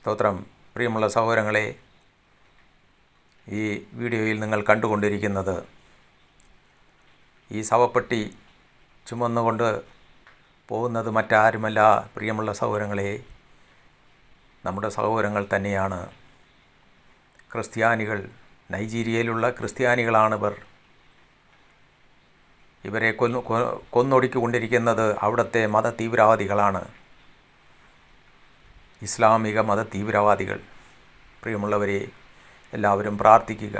സ്തോത്രം. പ്രിയമുള്ള സഹോദരങ്ങളെ, ഈ വീഡിയോയിൽ നിങ്ങൾ കണ്ടുകൊണ്ടിരിക്കുന്നത് ഈ ശവപ്പെട്ടി ചുമന്നുകൊണ്ട് പോകുന്നത് മറ്റാരുമല്ല, പ്രിയമുള്ള സഹോദരങ്ങളെ, നമ്മുടെ സഹോദരങ്ങൾ തന്നെയാണ്. ക്രിസ്ത്യാനികൾ, നൈജീരിയയിലുള്ള ക്രിസ്ത്യാനികളാണിവർ. ഇവരെ കൊന്നൊടുക്കിക്കൊണ്ടിരിക്കുന്നത് അവിടുത്തെ മത തീവ്രവാദികളാണ്, ഇസ്ലാമിക മത തീവ്രവാദികൾ. പ്രിയമുള്ളവരെ, എല്ലാവരും പ്രാർത്ഥിക്കുക.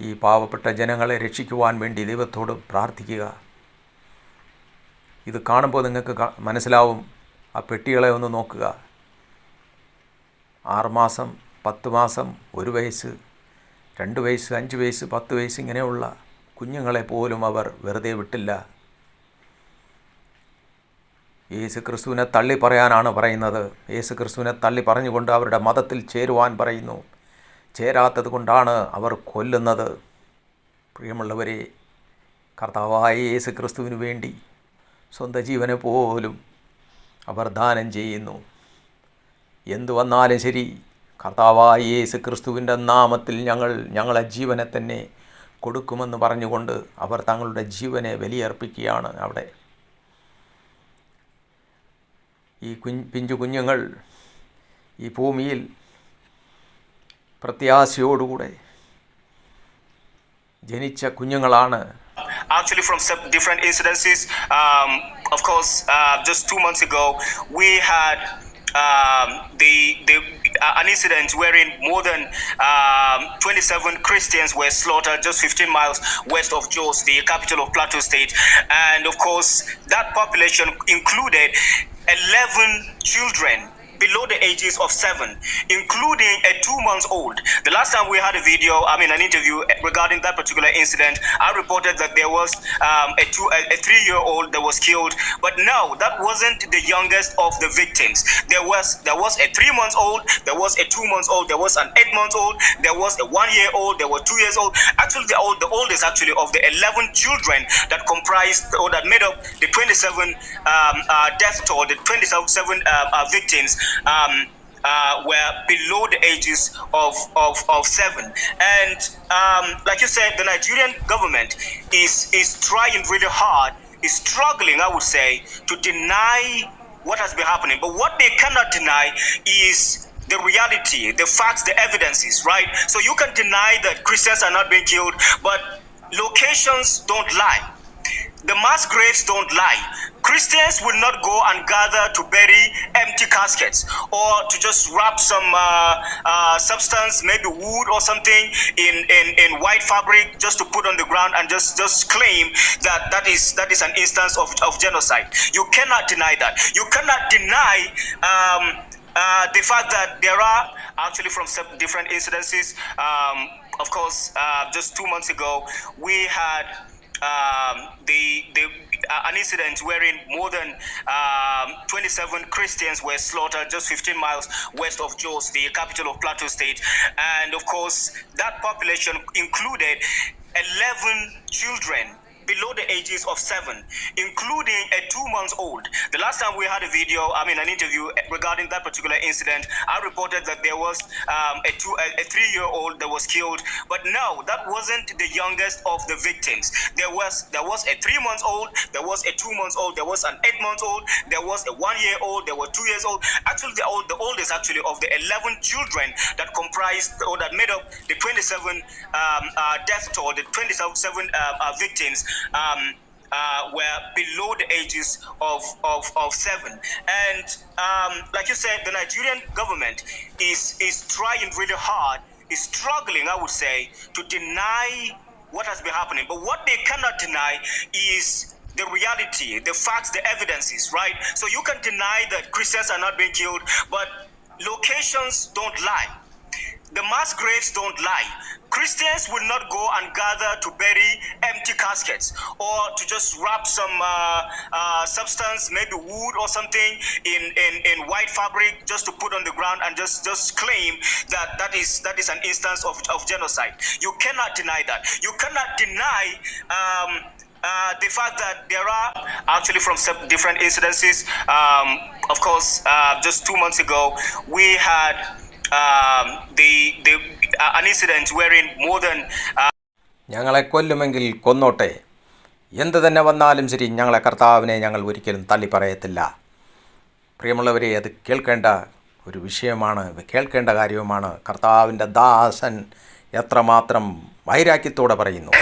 ഈ പാവപ്പെട്ട ജനങ്ങളെ രക്ഷിക്കുവാൻ വേണ്ടി ദൈവത്തോട് പ്രാർത്ഥിക്കുക. ഇത് കാണുമ്പോൾ നിങ്ങൾക്ക് മനസ്സിലാവും. ആ പെട്ടികളെ ഒന്ന് നോക്കുക. 6 മാസം, 10 മാസം, 1 വയസ്സ്, 2 വയസ്സ്, 5 വയസ്സ്, 10 വയസ്സ് ഇങ്ങനെയുള്ള കുഞ്ഞുങ്ങളെ പോലും അവർ വെറുതെ വിട്ടില്ല. യേശു ക്രിസ്തുവിനെ തള്ളി പറയാനാണ് പറയുന്നത്. യേശു ക്രിസ്തുവിനെ തള്ളി പറഞ്ഞുകൊണ്ട് അവരുടെ മതത്തിൽ ചേരുവാൻ പറയുന്നു. ചേരാത്തത് കൊണ്ടാണ് അവർ കൊല്ലുന്നത്. പ്രിയമുള്ളവരെ, കർത്താവായ യേശു ക്രിസ്തുവിന് വേണ്ടി സ്വന്തം ജീവനെ പോലും അവർ ദാനം ചെയ്യുന്നു. എന്തു വന്നാലും ശരി, കർത്താവായ യേശു ക്രിസ്തുവിൻ്റെ നാമത്തിൽ ഞങ്ങളെ ജീവനെ തന്നെ കൊടുക്കുമെന്ന് പറഞ്ഞുകൊണ്ട് അവർ തങ്ങളുടെ ജീവനെ ബലിയർപ്പിക്കുകയാണ്. അവിടെ ഈ പിഞ്ചു കുഞ്ഞുങ്ങൾ ഈ ഭൂമിയിൽ പ്രത്യാശയോടുകൂടെ ജനിച്ച കുഞ്ഞുങ്ങളാണ്. Actually, from different incidences, of course, just 2 months ago, we had an incident wherein more than 27 Christians were slaughtered just 15 miles west of Jos, the capital of Plateau State. And of course, that population included 11 children below the ages of 7, including a 2-month-old. The last time we had an interview regarding that particular incident, I reported that there was a 3-year-old that was killed. But no, that wasn't the youngest of the victims. There was a 3-month-old, there was a 2-month-old, there was an 8-month-old, there was a 1-year-old, there were 2 years old. Actually, the oldest actually of the 11 children that comprised or that made up the 27 death toll, the 27 victims were below the ages of 7. And like you said, the Nigerian government is trying really hard, is struggling, I would say, to deny what has been happening. But what they cannot deny is the reality, the facts, the evidences, right? So you can deny that Christians are not being killed, but locations don't lie. The mass graves don't lie. Christians will not go and gather to bury empty caskets or to just wrap some substance, maybe wood or something, in white fabric just to put on the ground and just claim that is an instance of genocide. You cannot deny that. You cannot deny the fact that there are actually from different incidences. Of course, just 2 months ago, we had an incident wherein more than 27 Christians were slaughtered just 15 miles west of Jos, the capital of Plateau State. And of course, that population included 11 children below the ages of 7, including a 2-month-old. The last time we had an interview regarding that particular incident, I reported that there was a 3-year-old that was killed. But no, that wasn't the youngest of the victims. There was a 3-month-old, there was a 2-month-old, there was an 8-month-old, there was a 1-year-old, there were 2 years old. Actually, the oldest actually of the 11 children that comprised or that made up the 27 death toll, the 27 victims were below the ages of 7. And like you said, the Nigerian government is trying really hard, is struggling, I would say, to deny what has been happening. But what they cannot deny is the reality, the facts, the evidences, right? So you can deny that Christians are not being killed, but locations don't lie. The mass graves don't lie. Christians will not go and gather to bury empty caskets or to just wrap some substance, maybe wood or something, in white fabric just to put on the ground and just claim that is an instance of genocide. You cannot deny that. You cannot deny The fact that there are actually from different incidences. Of course, just 2 months ago, we had an incident wherein more than ഞങ്ങളെ കൊല്ലുമെങ്കിൽ കൊന്നോട്ടെ, എന്തു തന്നെ വന്നാലും ശരി, ഞങ്ങളെ കർത്താവിനെ ഞങ്ങൾ ഒരിക്കലും തള്ളി പറയത്തില്ല. പ്രിയമുള്ളവരെ, അത് കേൾക്കേണ്ട ഒരു വിഷയമാണ്, കേൾക്കേണ്ട കാര്യവുമാണ്. കർത്താവിൻ്റെ ദാസൻ എത്രമാത്രം വൈരാഗ്യത്തോടെ പറയുന്നു.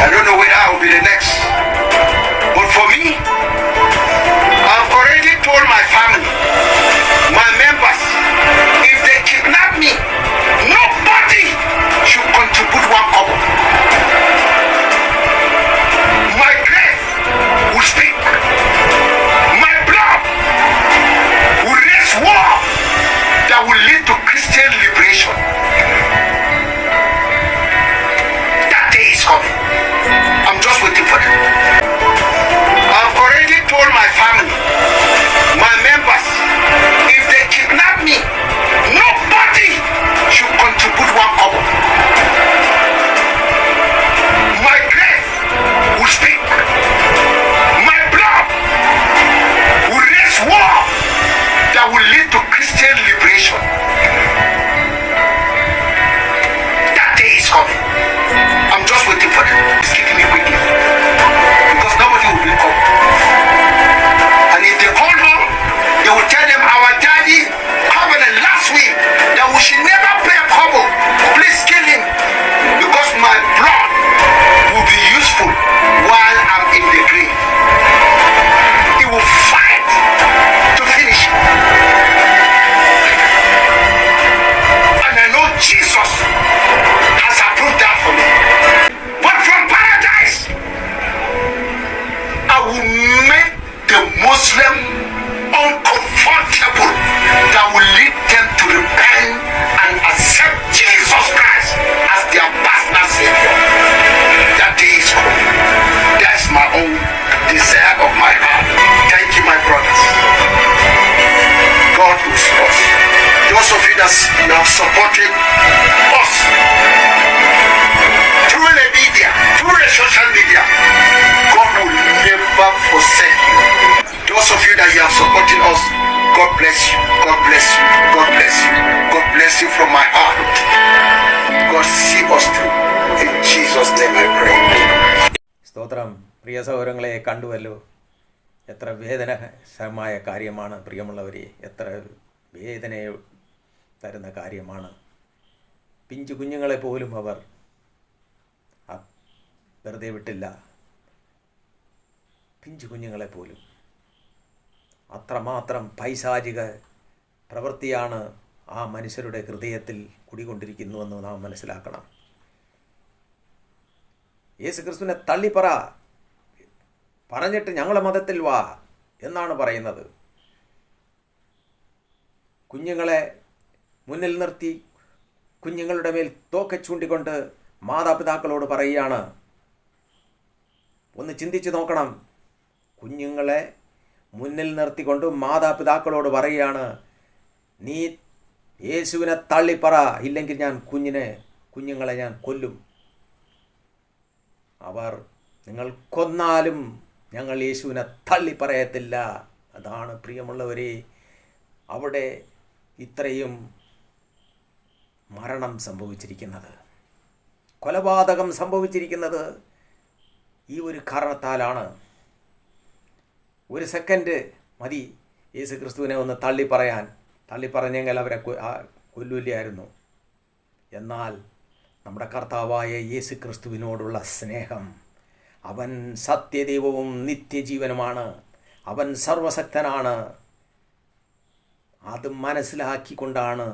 I don't know whether I will be the next, but for me, I've already told my family, my members, if they kidnap me, nobody should contribute one kobo. My grave will speak. My blood will raise war that will lead to Christian liberation. That day is coming. I'm just waiting for it. I've already told my family, my members, if they kidnap me, nobody should contribute one kobo. My grave will speak. My blood will raise war that will lead to Christian liberation. That day is coming. I'm just waiting for it. It's getting me quickly. Because nobody will be come. And if they call home, they will tell them our daddy covenant last week that we should never pay a kobo. Please kill him. Because my blood will be useful while I'm in the grave. He will fight to finish. And I know Jesus has approved that for me. But from paradise, I will make the Muslim uncomfortable that will lead them to repent and accept Jesus Christ as their personal Savior. That day is coming. That's my own desire of my heart. Thank you, my brothers. God will bless us. Those of you that you have supported us through the media, through the social media, God will never forsake you. Those of you that you have supported us, God bless you. God bless you. God bless you. God bless you from my heart. God see us through. In Jesus' name I pray. സ്തോത്രം. പ്രിയ സഹോദരങ്ങളെ, കണ്ടുവല്ലോ, എത്ര വേദനകരമായ കാര്യമാണ് പ്രിയമുള്ളവരെ, എത്ര വേദന തരുന്ന കാര്യമാണ്. പിഞ്ചു കുഞ്ഞുങ്ങളെ പോലും അവർ വെറുതെ വിട്ടില്ല. പിഞ്ചു കുഞ്ഞുങ്ങളെ പോലും. അത്രമാത്രം പൈശാചിക പ്രവൃത്തിയാണ് ആ മനുഷ്യരുടെ ഹൃദയത്തിൽ കുടികൊണ്ടിരിക്കുന്നുവെന്ന് നാം മനസ്സിലാക്കണം. യേശുക്രിസ്തുവിനെ തള്ളിപ്പറ, പറഞ്ഞിട്ട് ഞങ്ങളുടെ മതത്തിൽ വാ എന്നാണ് പറയുന്നത്. കുഞ്ഞുങ്ങളെ മുന്നിൽ നിർത്തി കുഞ്ഞുങ്ങളുടെ മേൽ തോക്ക് ചൂണ്ടിക്കൊണ്ട് മാതാപിതാക്കളോട് പറയുകയാണ്. ഒന്ന് ചിന്തിച്ച് നോക്കണം. കുഞ്ഞുങ്ങളെ മുന്നിൽ നിർത്തിക്കൊണ്ട് മാതാപിതാക്കളോട് പറയുകയാണ്, നീ യേശുവിനെ തള്ളിപ്പറ, ഇല്ലെങ്കിൽ ഞാൻ കുഞ്ഞുങ്ങളെ ഞാൻ കൊല്ലും. അവർ നിങ്ങൾ കൊന്നാലും ഞങ്ങൾ യേശുവിനെ തള്ളിപ്പറയത്തില്ല. അതാണ് പ്രിയമുള്ളവരെ അവിടെ ഇത്രയും മരണം സംഭവിച്ചിരിക്കുന്നത്, കൊലപാതകം സംഭവിച്ചിരിക്കുന്നത് ഈ ഒരു കാരണത്താലാണ്. ഒരു സെക്കൻഡ് മതി യേശു ക്രിസ്തുവിനെ ഒന്ന് തള്ളിപ്പറഞ്ഞെങ്കിൽ അവരെ കൊല്ലില്ലായിരുന്നു. എന്നാൽ നമ്മുടെ കർത്താവായ യേശു ക്രിസ്തുവിനോടുള്ള സ്നേഹം, അവൻ സത്യദൈവവും നിത്യജീവനുമാണ്, അവൻ സർവശക്തനാണ്. അത് മനസ്സിലാക്കിക്കൊണ്ടാണ്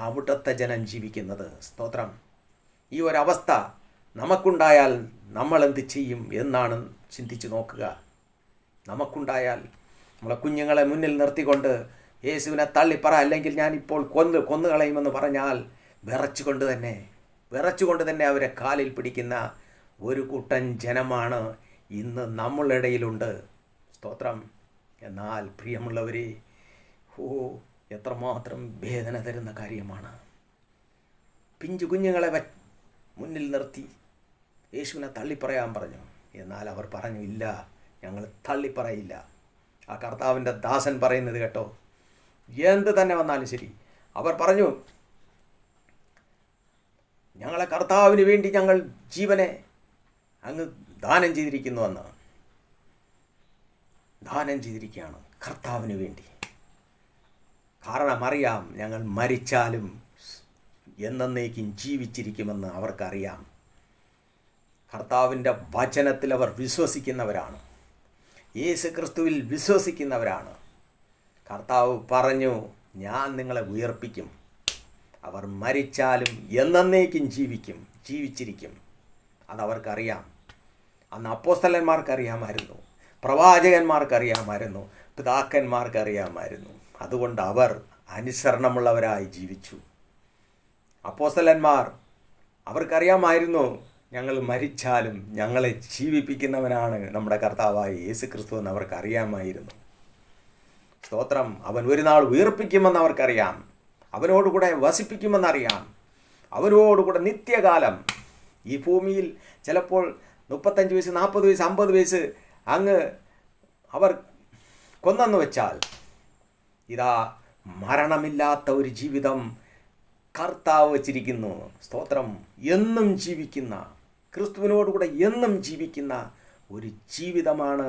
അവിടുത്തെ ജനം ജീവിക്കുന്നത്. സ്തോത്രം. ഈ ഒരവസ്ഥ നമുക്കുണ്ടായാൽ നമ്മൾ എന്ത് ചെയ്യും എന്നാണ് ചിന്തിച്ച് നോക്കുക. നമുക്കുണ്ടായാൽ നമ്മളെ കുഞ്ഞുങ്ങളെ മുന്നിൽ നിർത്തിക്കൊണ്ട് യേശുവിനെ തള്ളിപ്പറ, അല്ലെങ്കിൽ ഞാനിപ്പോൾ കൊന്നു കളയുമെന്ന് പറഞ്ഞാൽ വിറച്ചുകൊണ്ട് തന്നെ വിറച്ചുകൊണ്ട് തന്നെ അവരെ കാലിൽ പിടിക്കുന്ന ഒരു കൂട്ടം ജനമാണ് ഇന്ന് നമ്മളുടെ ഇടയിലുണ്ട്. സ്തോത്രം. എന്നാൽ പ്രിയമുള്ളവരെ, എത്രമാത്രം വേദന തരുന്ന കാര്യമാണ്. പിഞ്ചു കുഞ്ഞുങ്ങളെ മുന്നിൽ നിർത്തി യേശുവിനെ തള്ളിപ്പറയാൻ പറഞ്ഞു. എന്നാൽ അവർ പറഞ്ഞു, ഇല്ല, ഞങ്ങൾ തള്ളിപ്പറയില്ല. ആ കർത്താവിൻ്റെ ദാസൻ പറയുന്നത് കേട്ടോ, എന്ത് തന്നെ വന്നാലും ശരി. അവർ പറഞ്ഞു, ഞങ്ങളെ കർത്താവിന് വേണ്ടി ഞങ്ങൾ ജീവനെ അങ്ങ് ദാനം ചെയ്തിരിക്കുന്നുവെന്ന്. ദാനം ചെയ്തിരിക്കുകയാണ് കർത്താവിന് വേണ്ടി. കാരണം അറിയാം, ഞങ്ങൾ മരിച്ചാലും എന്നേക്കും ജീവിച്ചിരിക്കുമെന്ന് അവർക്കറിയാം. കർത്താവിൻ്റെ വചനത്തിൽ അവർ വിശ്വസിക്കുന്നവരാണ്. യേശു ക്രിസ്തുവിൽ വിശ്വസിക്കുന്നവരാണ്. കർത്താവ് പറഞ്ഞു, ഞാൻ നിങ്ങളെ ഉയർപ്പിക്കും. അവർ മരിച്ചാലും എന്നേക്കും ജീവിച്ചിരിക്കും. അതവർക്കറിയാം. അന്ന് അപ്പോസ്തലന്മാർക്കറിയാമായിരുന്നു, പ്രവാചകന്മാർക്കറിയാമായിരുന്നു, പിതാക്കന്മാർക്കറിയാമായിരുന്നു. അതുകൊണ്ട് അവർ അനുസരണമുള്ളവരായി ജീവിച്ചു. അപ്പോസ്തലന്മാർ, അവർക്കറിയാമായിരുന്നു, ഞങ്ങൾ മരിച്ചാലും ഞങ്ങളെ ജീവിപ്പിക്കുന്നവനാണ് നമ്മുടെ കർത്താവായ യേശു ക്രിസ്തു എന്ന് അവർക്കറിയാമായിരുന്നു. സ്തോത്രം. അവൻ ഒരു നാൾ ഉയർപ്പിക്കുമെന്ന് അവർക്കറിയാം. അവനോടുകൂടെ വസിപ്പിക്കുമെന്നറിയാം. അവനോടുകൂടെ നിത്യകാലം ഈ ഭൂമിയിൽ ചിലപ്പോൾ 35 വയസ്സ്, 40 വയസ്സ്, 50 വയസ്സ് അങ്ങ് അവർ കൊന്നെന്ന് വെച്ചാൽ, ഇതാ മരണമില്ലാത്ത ഒരു ജീവിതം കർത്താവ് വച്ചിരിക്കുന്നു. സ്തോത്രം. എന്നും ജീവിക്കുന്ന, ക്രിസ്തുവിനോടുകൂടെ എന്നും ജീവിക്കുന്ന ഒരു ജീവിതമാണ്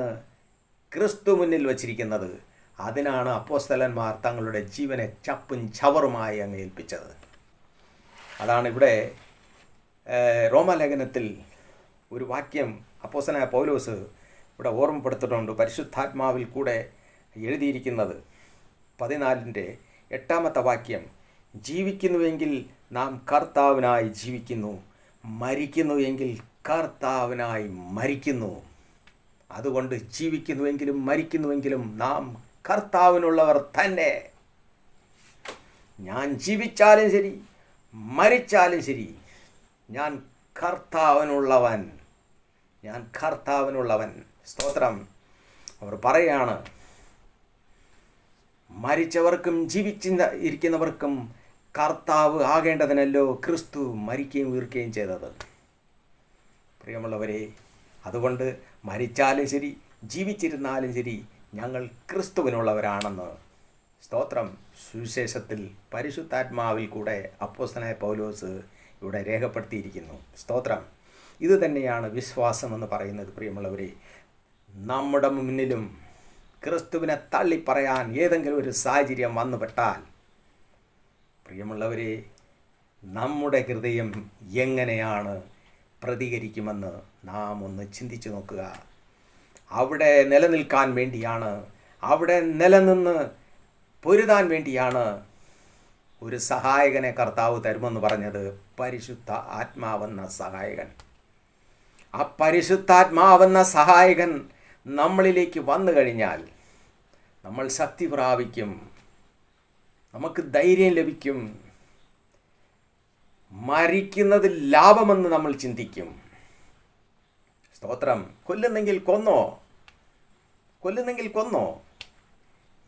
ക്രിസ്തു മുന്നിൽ വച്ചിരിക്കുന്നത്. അതിനാണ് അപ്പോസ്തലന്മാർ തങ്ങളുടെ ജീവനെ ചപ്പും ചവറുമായി അങ്ങ് ഏൽപ്പിച്ചത്. അതാണ് ഇവിടെ റോമാലേഖനത്തിൽ ഒരു വാക്യം അപ്പോസ്തലനായ പൗലോസ് ഇവിടെ ഓർമ്മപ്പെടുത്തിയിട്ടുണ്ട്. പരിശുദ്ധാത്മാവിൽ കൂടെ എഴുതിയിരിക്കുന്നത് 14-8 വാക്യം, ജീവിക്കുന്നുവെങ്കിൽ നാം കർത്താവിനായി ജീവിക്കുന്നു, മരിക്കുന്നുവെങ്കിൽ കർത്താവിനായി മരിക്കുന്നു. അതുകൊണ്ട് ജീവിക്കുന്നുവെങ്കിലും മരിക്കുന്നുവെങ്കിലും നാം കർത്താവിനുള്ളവർ തന്നെ. ഞാൻ ജീവിച്ചാലും ശരി, മരിച്ചാലും ശരി, ഞാൻ കർത്താവിനുള്ളവൻ. സ്തോത്രം. അവർ പറയാണ്, മരിച്ചവർക്കും ജീവിച്ചിരിക്കുന്നവർക്കും കർത്താവ് ആകേണ്ടതിനല്ലോ ക്രിസ്തു മരിക്കുകയും ഉയർക്കുകയും ചെയ്തത്. പ്രിയമുള്ളവരെ, അതുകൊണ്ട് മരിച്ചാലും ശരി, ജീവിച്ചിരുന്നാലും ശരി, ഞങ്ങൾ ക്രിസ്തുവിനുള്ളവരാണെന്ന് സ്തോത്രം സുവിശേഷത്തിൽ പരിശുദ്ധാത്മാവിൽ കൂടെ അപ്പോസ്തലനായ പൗലോസ് ഇവിടെ രേഖപ്പെടുത്തിയിരിക്കുന്നു. സ്തോത്രം. ഇത് തന്നെയാണ് വിശ്വാസം എന്ന് പറയുന്നത്. പ്രിയമുള്ളവരെ, നമ്മുടെ മുന്നിലും ക്രിസ്തുവിനെ തള്ളിപ്പറയാൻ ഏതെങ്കിലും ഒരു സാഹചര്യം വന്നുപെട്ടാൽ, പ്രിയമുള്ളവരെ, നമ്മുടെ ഹൃദയം എങ്ങനെയാണ് പ്രതികരിക്കുമെന്ന് നാം ഒന്ന് ചിന്തിച്ചു നോക്കുക. അവിടെ നിലനിൽക്കാൻ വേണ്ടിയാണ്, അവിടെ നിലനിന്ന് പൊരുതാൻ വേണ്ടിയാണ് ഒരു സഹായകനെ കർത്താവ് തരുമെന്ന് പറഞ്ഞത്. പരിശുദ്ധ ആത്മാവെന്ന സഹായകൻ. ആ പരിശുദ്ധാത്മാവെന്ന സഹായകൻ നമ്മളിലേക്ക് വന്നു കഴിഞ്ഞാൽ നമ്മൾ ശക്തി പ്രാപിക്കും, നമുക്ക് ധൈര്യം ലഭിക്കും, മരിക്കുന്നത് ലാഭമെന്ന് നമ്മൾ ചിന്തിക്കും. സ്തോത്രം. കൊല്ലുന്നെങ്കിൽ കൊന്നോ,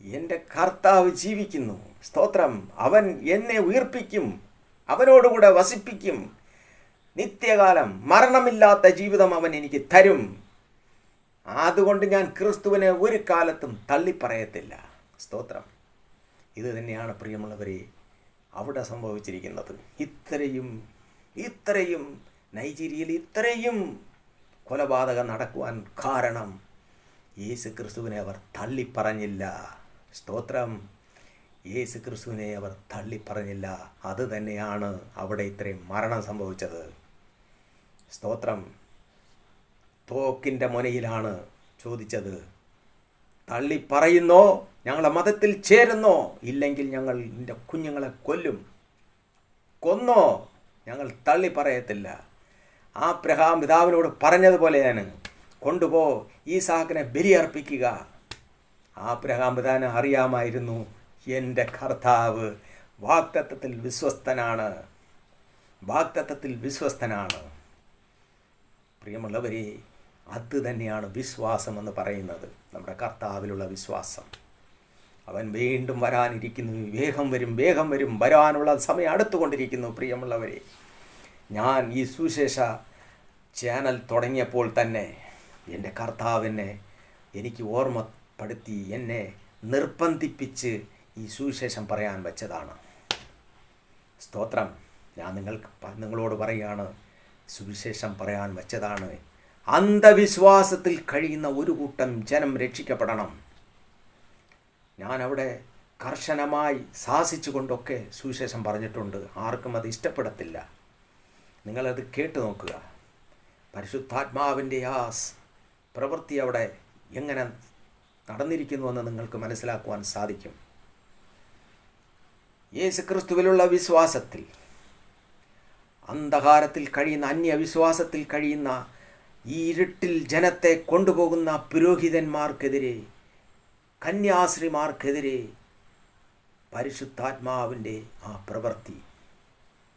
എൻ്റെ കർത്താവ് ജീവിക്കുന്നു. സ്തോത്രം. അവൻ എന്നെ ഉയർപ്പിക്കും, അവനോടുകൂടെ വസിപ്പിക്കും. നിത്യകാലം മരണമില്ലാത്ത ജീവിതം അവൻ എനിക്ക് തരും. അതുകൊണ്ട് ഞാൻ ക്രിസ്തുവിനെ ഒരു കാലത്തും തള്ളിപ്പറയത്തില്ല. സ്തോത്രം. ഇത് തന്നെയാണ് പ്രിയമുള്ളവരെ അവിടെ സംഭവിച്ചിരിക്കുന്നത്. ഇത്രയും നൈജീരിയയിൽ ഇത്രയും കൊലപാതകം നടക്കുവാൻ കാരണം യേശു ക്രിസ്തുവിനെ അവർ തള്ളിപ്പറഞ്ഞില്ല. സ്തോത്രം. യേശു ക്രിസ്തുവിനെ അവർ തള്ളിപ്പറഞ്ഞില്ല. അത് തന്നെയാണ് അവിടെ ഇത്രയും മരണം സംഭവിച്ചത്. സ്തോത്രം. തോക്കിൻ്റെ മുനയിലാണ് ചോദിച്ചത്, തള്ളിപ്പറയുന്നോ, ഞങ്ങളുടെ മതത്തിൽ ചേരുന്നോ, ഇല്ലെങ്കിൽ ഞങ്ങൾ നിൻ്റെ കുഞ്ഞുങ്ങളെ കൊന്നോ, ഞങ്ങൾ തള്ളിപ്പറയത്തില്ല. ആബ്രഹാം പിതാവിനോട് പറഞ്ഞതുപോലെയാണ്, കൊണ്ടുപോ, ഈസാക്കിനെ ബലിയർപ്പിക്കുക. ആബ്രഹാം പിതാവിനെ അറിയാമായിരുന്നു, എൻ്റെ കർത്താവ് വാഗ്ദത്തത്തിൽ വിശ്വസ്തനാണ്. വാഗ്ദത്തത്തിൽ വിശ്വസ്തനാണ്. പ്രിയമുള്ളവരെ, അത് തന്നെയാണ് വിശ്വാസം എന്ന് പറയുന്നത്. നമ്മുടെ കർത്താവിലുള്ള വിശ്വാസം. അവൻ വീണ്ടും വരാനിരിക്കുന്നു. വേഗം വരും, വേഗം വരും. വരാനുള്ള സമയം അടുത്തുകൊണ്ടിരിക്കുന്നു. പ്രിയമുള്ളവരെ, ഞാൻ ഈ സുവിശേഷ ചാനൽ തുടങ്ങിയപ്പോൾ തന്നെ എൻ്റെ കർത്താവിനെ എനിക്ക് ഓർമ്മപ്പെടുത്തി, എന്നെ നിർബന്ധിപ്പിച്ച് ഈ സുവിശേഷം പറയാൻ വെച്ചതാണ്. സ്തോത്രം. ഞാൻ നിങ്ങളോട് പറയുകയാണ്, സുവിശേഷം പറയാൻ വെച്ചതാണ്. അന്ധവിശ്വാസത്തിൽ കഴിയുന്ന ഒരു കൂട്ടം ജനം രക്ഷിക്കപ്പെടണം. ഞാനവിടെ കർശനമായി ശാസിച്ചുകൊണ്ടൊക്കെ സുവിശേഷം പറഞ്ഞിട്ടുണ്ട്. ആർക്കും അത് ഇഷ്ടപ്പെടത്തില്ല. നിങ്ങളത് കേട്ടു നോക്കുക. പരിശുദ്ധാത്മാവിൻ്റെ ആ പ്രവൃത്തി അവിടെ എങ്ങനെ നടന്നിരിക്കുന്നുവെന്ന് നിങ്ങൾക്ക് മനസ്സിലാക്കുവാൻ സാധിക്കും. യേശുക്രിസ്തുവിലുള്ള വിശ്വാസത്തിൽ, അന്ധകാരത്തിൽ കഴിയുന്ന, അന്യവിശ്വാസത്തിൽ കഴിയുന്ന ഈ ഇരുട്ടിൽ ജനത്തെ കൊണ്ടുപോകുന്ന പുരോഹിതന്മാർക്കെതിരെ, കന്യാസ്ത്രീമാർക്കെതിരെ പരിശുദ്ധാത്മാവിൻ്റെ ആ പ്രവൃത്തി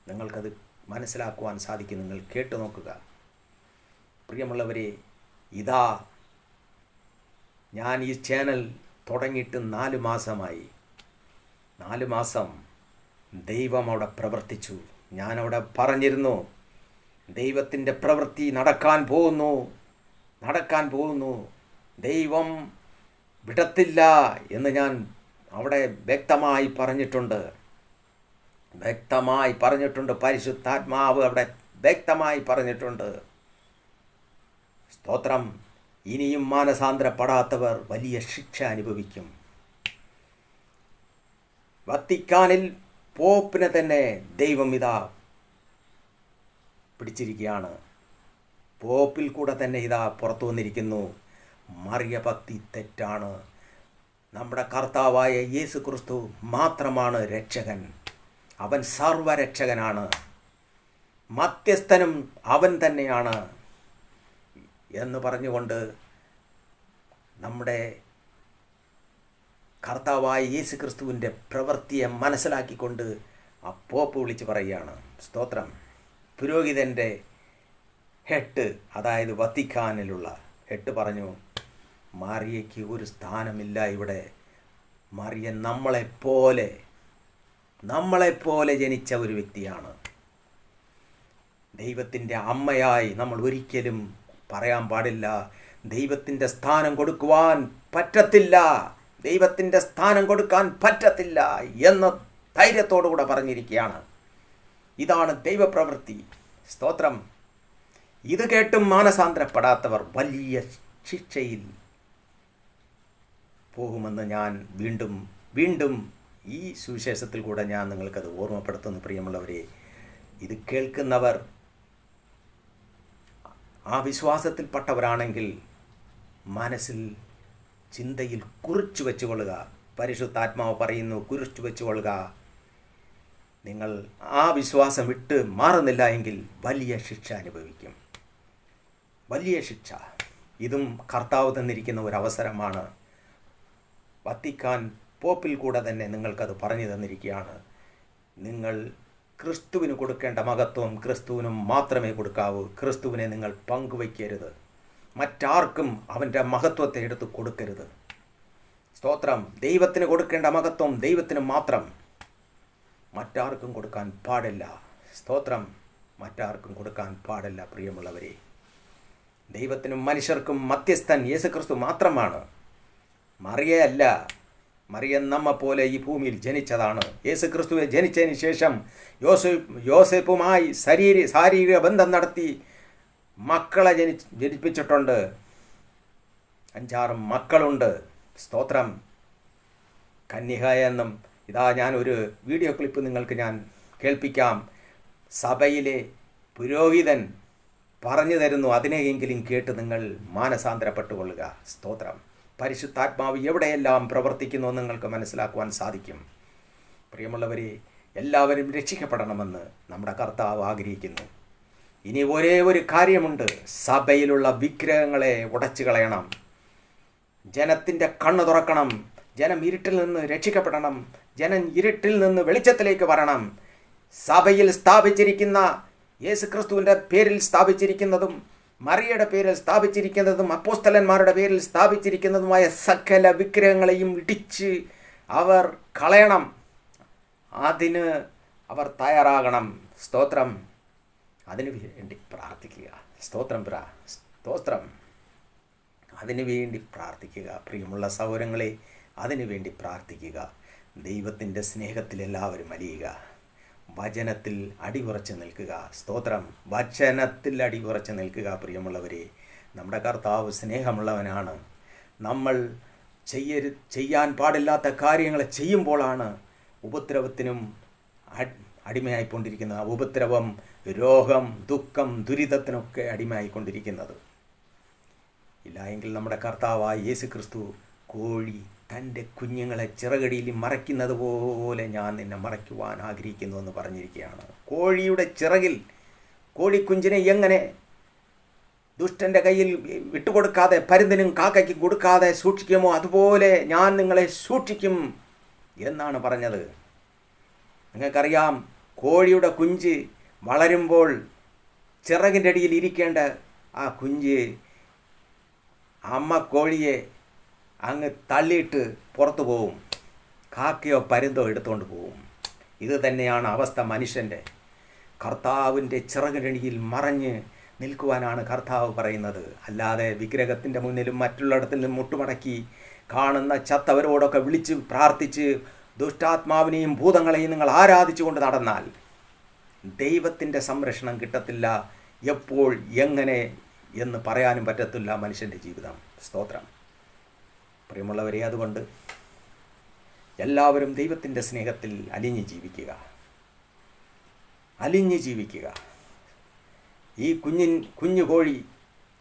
നിങ്ങൾക്കത് മനസ്സിലാക്കുവാൻ സാധിക്കും. നിങ്ങൾ കേട്ടു നോക്കുക. പ്രിയമുള്ളവരെ, ഇതാ ഞാൻ ഈ ചാനൽ തുടങ്ങിയിട്ട് 4 മാസമായി. 4 മാസം ദൈവം അവിടെ പ്രവർത്തിച്ചു. ഞാനവിടെ പറഞ്ഞിരുന്നു, ദൈവത്തിൻ്റെ പ്രവൃത്തി നടക്കാൻ പോകുന്നു, ദൈവം വിടത്തില്ല എന്ന് ഞാൻ അവിടെ വ്യക്തമായി പറഞ്ഞിട്ടുണ്ട്. പരിശുദ്ധാത്മാവ് അവിടെ വ്യക്തമായി പറഞ്ഞിട്ടുണ്ട്. സ്തോത്രം. ഇനിയും മാനസാന്തരപ്പെടാത്തവർ വലിയ ശിക്ഷ അനുഭവിക്കും. വത്തിക്കാനിൽ പോപ്പിനെ തന്നെ ദൈവം ഇതാ പിടിച്ചിരിക്കുകയാണ്. പോപ്പിൽ കൂടെ തന്നെ ഇതാ പുറത്തു വന്നിരിക്കുന്നു. മറിയഭക്തി തെറ്റാണ്. നമ്മുടെ കർത്താവായ യേശു ക്രിസ്തു മാത്രമാണ് രക്ഷകൻ. അവൻ സർവരക്ഷകനാണ്. മധ്യസ്ഥനും അവൻ തന്നെയാണ് എന്ന് പറഞ്ഞുകൊണ്ട് നമ്മുടെ കർത്താവായ യേശു ക്രിസ്തുവിൻ്റെ പ്രവൃത്തിയെ മനസ്സിലാക്കിക്കൊണ്ട് ആ പോപ്പ് വിളിച്ച് പറയുകയാണ്. സ്തോത്രം. പുരോഹിതൻ്റെ ഹെഡ്, അതായത് വത്തിക്കാനിലുള്ള ഹെഡ് പറഞ്ഞു, മറിയയ്ക്ക് ഒരു സ്ഥാനമില്ല ഇവിടെ. മറിയ നമ്മളെപ്പോലെ ജനിച്ച ഒരു വ്യക്തിയാണ്. ദൈവത്തിൻ്റെ അമ്മയായി നമ്മൾ ഒരിക്കലും പറയാൻ പാടില്ല. ദൈവത്തിൻ്റെ സ്ഥാനം കൊടുക്കാൻ പറ്റത്തില്ല എന്ന ധൈര്യത്തോടുകൂടെ പറഞ്ഞിരിക്കുകയാണ്. ഇതാണ് ദൈവപ്രവൃത്തി. സ്തോത്രം. ഇത് കേട്ടും മാനസാന്തരപ്പെടാത്തവർ വലിയ ശിക്ഷയിൽ പോകുമെന്ന് ഞാൻ വീണ്ടും ഈ സുവിശേഷത്തിൽ കൂടെ ഞാൻ നിങ്ങൾക്കത് ഓർമ്മപ്പെടുത്തുന്നു. പ്രിയമുള്ളവരെ, ഇത് കേൾക്കുന്നവർ ആ വിശ്വാസത്തിൽപ്പെട്ടവരാണെങ്കിൽ മനസ്സിൽ, ചിന്തയിൽ കുറിച്ചു വെച്ചുകൊള്ളുക. പരിശുദ്ധാത്മാവ് പറയുന്നു, കുറിച്ചു വെച്ചുകൊള്ളുക. നിങ്ങൾ ആ വിശ്വാസം വിട്ട് മാറുന്നില്ല എങ്കിൽ വലിയ ശിക്ഷ അനുഭവിക്കും. വലിയ ശിക്ഷ. ഇതും കർത്താവ് തന്നിരിക്കുന്ന ഒരു അവസരമാണ്. വത്തിക്കാൻ പോപ്പിൽ കൂടെ തന്നെ നിങ്ങൾക്കത് പറഞ്ഞു തന്നിരിക്കുകയാണ്. നിങ്ങൾ ക്രിസ്തുവിന് കൊടുക്കേണ്ട മഹത്വം ക്രിസ്തുവിനും മാത്രമേ കൊടുക്കാവൂ. ക്രിസ്തുവിനെ നിങ്ങൾ പങ്കുവയ്ക്കരുത്. മറ്റാർക്കും അവൻ്റെ മഹത്വത്തെ എടുത്ത് കൊടുക്കരുത്. സ്തോത്രം. ദൈവത്തിന് കൊടുക്കേണ്ട മഹത്വം ദൈവത്തിന് മാത്രം, മറ്റാർക്കും കൊടുക്കാൻ പാടില്ല. സ്തോത്രം. മറ്റാർക്കും കൊടുക്കാൻ പാടില്ല. പ്രിയമുള്ളവരെ, ദൈവത്തിനും മനുഷ്യർക്കും മധ്യസ്ഥൻ യേശുക്രിസ്തു മാത്രമാണ്. മറിയയല്ല. മറിയ നമ്മെപ്പോലെ ഈ ഭൂമിയിൽ ജനിച്ചതാണ്. യേശുക്രിസ്തുവെ ജനിച്ചതിന് ശേഷം യോസേപ്പുമായി ശാരീരിക ബന്ധം നടത്തി മക്കളെ ജനിപ്പിച്ചിട്ടുണ്ട്. 5-6 മക്കളുണ്ട്. സ്തോത്രം. കന്യക എന്നും ഇതാ ഞാൻ ഒരു വീഡിയോ ക്ലിപ്പ് നിങ്ങൾക്ക് ഞാൻ കേൾപ്പിക്കാം. സഭയിലെ പുരോഹിതൻ പറഞ്ഞു തരുന്നു. അതിനെയെങ്കിലും കേട്ട് നിങ്ങൾ മാനസാന്തരപ്പെട്ടുകൊള്ളുക. സ്തോത്രം. പരിശുദ്ധാത്മാവ് എവിടെയെല്ലാം പ്രവർത്തിക്കുന്നു നിങ്ങൾക്ക് മനസ്സിലാക്കുവാൻ സാധിക്കും. പ്രിയമുള്ളവരെ, എല്ലാവരും രക്ഷിക്കപ്പെടണമെന്ന് നമ്മുടെ കർത്താവ് ആഗ്രഹിക്കുന്നു. ഇനി ഒരേ ഒരു കാര്യമുണ്ട്. സഭയിലുള്ള വിഗ്രഹങ്ങളെ ഉടച്ചു കളയണം. ജനത്തിൻ്റെ കണ്ണ് തുറക്കണം. ജനം ഇരുട്ടിൽ നിന്ന് രക്ഷിക്കപ്പെടണം. ജനം ഇരുട്ടിൽ നിന്ന് വെളിച്ചത്തിലേക്ക് വരണം. സഭയിൽ സ്ഥാപിച്ചിരിക്കുന്ന യേശുക്രിസ്തുവിൻ്റെ പേരിൽ സ്ഥാപിച്ചിരിക്കുന്നതും മറിയയുടെ പേരിൽ സ്ഥാപിച്ചിരിക്കുന്നതും അപ്പോസ്തലന്മാരുടെ പേരിൽ സ്ഥാപിച്ചിരിക്കുന്നതുമായ സകല വിഗ്രഹങ്ങളെയും ഇടിച്ച് അവർ കളയണം. അതിന് അവർ തയ്യാറാകണം. സ്തോത്രം. അതിനു വേണ്ടി പ്രാർത്ഥിക്കുക. സ്തോത്രം. അതിനു വേണ്ടി പ്രാർത്ഥിക്കുക. പ്രിയമുള്ള സഹോദരങ്ങളെ, അതിനു വേണ്ടി പ്രാർത്ഥിക്കുക. ദൈവത്തിൻ്റെ സ്നേഹത്തിൽ എല്ലാവരും അലിയുക. വചനത്തിൽ അടിയുറച്ച് നിൽക്കുക. സ്തോത്രം. വചനത്തിൽ അടിയുറച്ച് നിൽക്കുക. പ്രിയമുള്ളവരെ, നമ്മുടെ കർത്താവ് സ്നേഹമുള്ളവനാണ്. നമ്മൾ ചെയ്യാൻ പാടില്ലാത്ത കാര്യങ്ങൾ ചെയ്യുമ്പോഴാണ് ഉപദ്രവത്തിനും അടിമയായിക്കൊണ്ടിരിക്കുന്നത്. ഉപദ്രവം, രോഗം, ദുഃഖം, ദുരിതത്തിനൊക്കെ അടിമയായിക്കൊണ്ടിരിക്കുന്നത്. ഇല്ല എങ്കിൽ നമ്മുടെ കർത്താവായ യേശുക്രിസ്തു കോഴി തൻ്റെ കുഞ്ഞുങ്ങളെ ചിറകടിയിൽ മറയ്ക്കുന്നത് പോലെ ഞാൻ നിന്നെ മറയ്ക്കുവാൻ ആഗ്രഹിക്കുന്നു എന്ന് പറഞ്ഞിരിക്കുകയാണ്. കോഴിയുടെ ചിറകിൽ കോഴിക്കുഞ്ഞിനെ എങ്ങനെ ദുഷ്ടൻ്റെ കയ്യിൽ വിട്ടുകൊടുക്കാതെ, പരുന്തിനും കാക്കയ്ക്ക് കൊടുക്കാതെ സൂക്ഷിക്കുമോ, അതുപോലെ ഞാൻ നിങ്ങളെ സൂക്ഷിക്കും എന്നാണ് പറഞ്ഞത്. നിങ്ങൾക്കറിയാം, കോഴിയുടെ കുഞ്ച് വളരുമ്പോൾ ചിറകിൻ്റെ അടിയിൽ ഇരിക്കേണ്ട ആ കുഞ്ച് അമ്മ കോഴിയെ അങ്ങ് തള്ളിയിട്ട് പുറത്തു പോവും. കാക്കയോ പരുന്തോ എടുത്തുകൊണ്ട് പോവും. ഇത് തന്നെയാണ് അവസ്ഥ മനുഷ്യൻ്റെ. കർത്താവിൻ്റെ ചിറകിനടിയിൽ മറഞ്ഞ് നിൽക്കുവാനാണ് കർത്താവ് പറയുന്നത്. അല്ലാതെ വിഗ്രഹത്തിൻ്റെ മുന്നിലും മറ്റുള്ളിടത്തിൽ നിന്നും മുട്ടുമടക്കി കാണുന്ന ചത്തവരോടൊക്കെ വിളിച്ച് പ്രാർത്ഥിച്ച് ദുഷ്ടാത്മാവിനെയും ഭൂതങ്ങളെയും നിങ്ങൾ ആരാധിച്ചുകൊണ്ട് നടന്നാൽ ദൈവത്തിൻ്റെ സംരക്ഷണം കിട്ടത്തില്ല. എപ്പോൾ എങ്ങനെ എന്ന് പറയാനും പറ്റത്തില്ല മനുഷ്യൻ്റെ ജീവിതം. സ്തോത്രം. പ്രിയമുള്ളവരെ, അതുകൊണ്ട് എല്ലാവരും ദൈവത്തിൻ്റെ സ്നേഹത്തിൽ അലിഞ്ഞ് ജീവിക്കുക. ഈ കുഞ്ഞു കോഴി